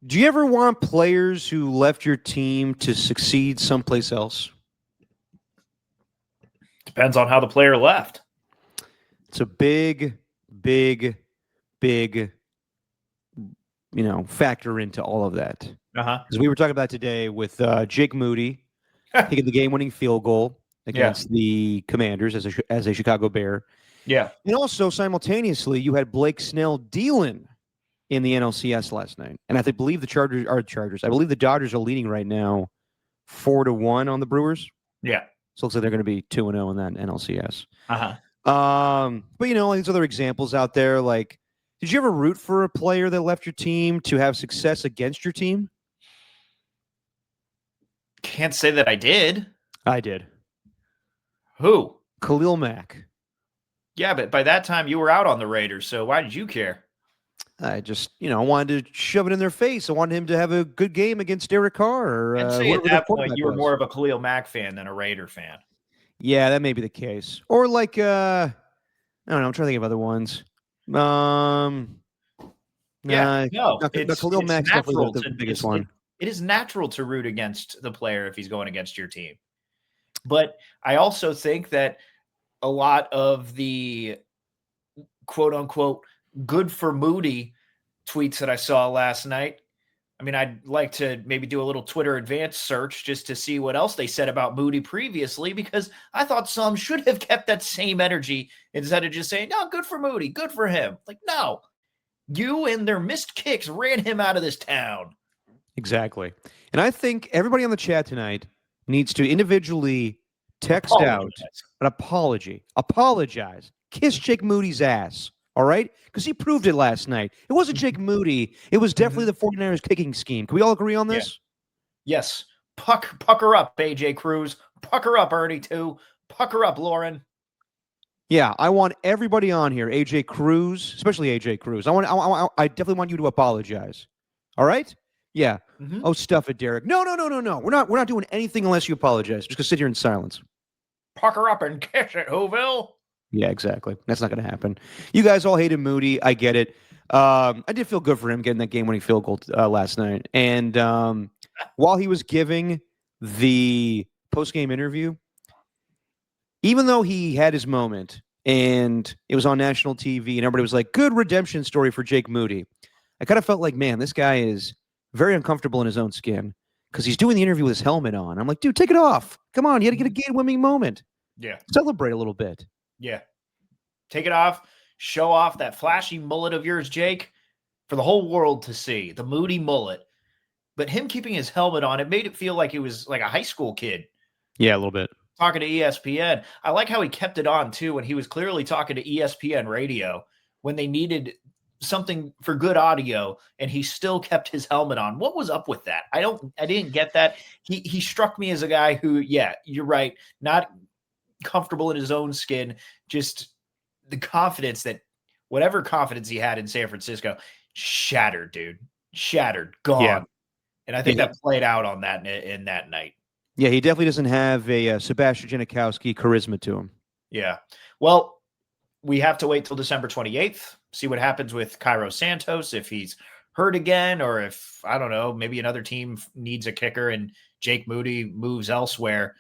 Do you ever want players who left your team to succeed someplace else? Depends on how the player left. It's a big, big, big, factor into all of that. Uh-huh. Because we were talking about today with Jake Moody taking the game-winning field goal against the Commanders as a Chicago Bear. Yeah. And also, simultaneously, you had Blake Snell dealing in the NLCS last night. And I believe the Chargers. I believe the Dodgers are leading right now 4-1 on the Brewers. Yeah. So it looks like they're going to be 2-0 in that NLCS. Uh-huh. But these other examples out there, like, did you ever root for a player that left your team to have success against your team? Can't say that I did. I did. Who? Khalil Mack. Yeah, but by that time you were out on the Raiders, so why did you care? I just, wanted to shove it in their face. I wanted him to have a good game against Derek Carr. Or, I'd say at that point you were more of a Khalil Mack fan than a Raider fan. Yeah, that may be the case. Or like, I don't know. I'm trying to think of other ones. Khalil Mack's definitely the biggest one. It is natural to root against the player if he's going against your team. But I also think that a lot of the quote-unquote good for Moody tweets that I saw last night, I mean, I'd like to maybe do a little Twitter advanced search just to see what else they said about Moody previously, because I thought some should have kept that same energy instead of just saying, no, good for Moody, good for him. Like, no, you and their missed kicks ran him out of this town. Exactly. And I think everybody on the chat tonight needs to individually text out an apology. Apologize. Kiss Jake Moody's ass. All right? Because he proved it last night. It wasn't Jake Moody. It was definitely the 49ers kicking scheme. Can we all agree on this? Yeah. Yes. Pucker up, AJ Cruz. Pucker up, Ernie, too. Pucker up, Lauren. Yeah, I want everybody on here, AJ Cruz, especially AJ Cruz. I definitely want you to apologize. All right? Yeah. Mm-hmm. Oh, stuff it, Derek. No. We're not doing anything unless you apologize. Just gonna sit here in silence. Pucker up and kiss it, Whoville. Yeah, exactly. That's not going to happen. You guys all hated Moody. I get it. I did feel good for him getting that game-winning field goal last night. And while he was giving the post-game interview, even though he had his moment and it was on national TV and everybody was like, good redemption story for Jake Moody, I kind of felt like, man, this guy is very uncomfortable in his own skin because he's doing the interview with his helmet on. I'm like, dude, take it off. Come on. You had to get a game-winning moment. Yeah. Celebrate a little bit. Yeah. Take it off. Show off that flashy mullet of yours, Jake, for the whole world to see. The Moody mullet. But him keeping his helmet on, it made it feel like he was like a high school kid. Yeah, a little bit. Talking to ESPN. I like how he kept it on, too, when he was clearly talking to ESPN radio when they needed something for good audio, and he still kept his helmet on. What was up with that? I didn't get that. He struck me as a guy who, yeah, you're right, not comfortable in his own skin, just the confidence that whatever confidence he had in San Francisco shattered, dude. Shattered, gone. Yeah. And I think that played out on that in that night. Yeah, he definitely doesn't have a Sebastian Janikowski charisma to him. Yeah. Well, we have to wait till December 28th, see what happens with Cairo Santos, if he's hurt again, or if, I don't know, maybe another team needs a kicker and Jake Moody moves elsewhere.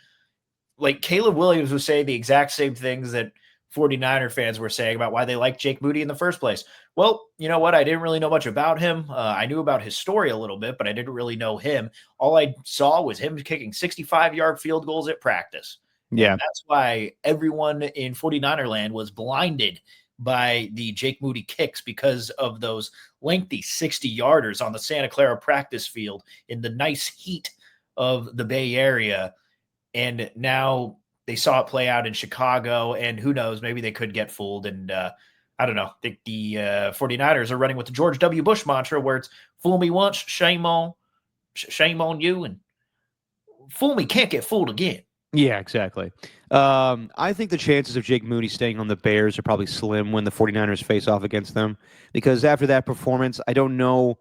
Like Caleb Williams was saying the exact same things that 49er fans were saying about why they like Jake Moody in the first place. Well, you know what? I didn't really know much about him. I knew about his story a little bit, but I didn't really know him. All I saw was him kicking 65-yard field goals at practice. Yeah. And that's why everyone in 49er land was blinded by the Jake Moody kicks, because of those lengthy 60-yarders on the Santa Clara practice field in the nice heat of the Bay Area. And now they saw it play out in Chicago, and who knows, maybe they could get fooled. And I don't know. I think the 49ers are running with the George W. Bush mantra, where it's fool me once, shame on you, and fool me, can't get fooled again. Yeah, exactly. I think the chances of Jake Moody staying on the Bears are probably slim when the 49ers face off against them, because after that performance, I don't know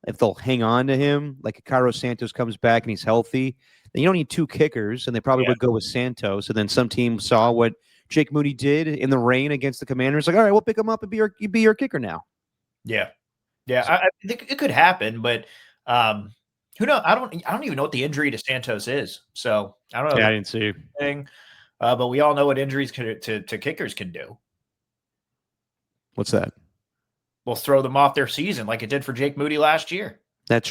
if they'll hang on to him. Like if Cairo Santos comes back and he's healthy, then you don't need two kickers, and they probably would go with Santos. And then some team saw what Jake Moody did in the rain against the Commanders, like, all right, we'll pick him up and be your kicker now. Yeah. Yeah, I think it could happen, but Who knows? I don't even know what the injury to Santos is. So I don't know. Yeah, I didn't see. But we all know what injuries to kickers can do. What's that? We'll throw them off their season like it did for Jake Moody last year. That's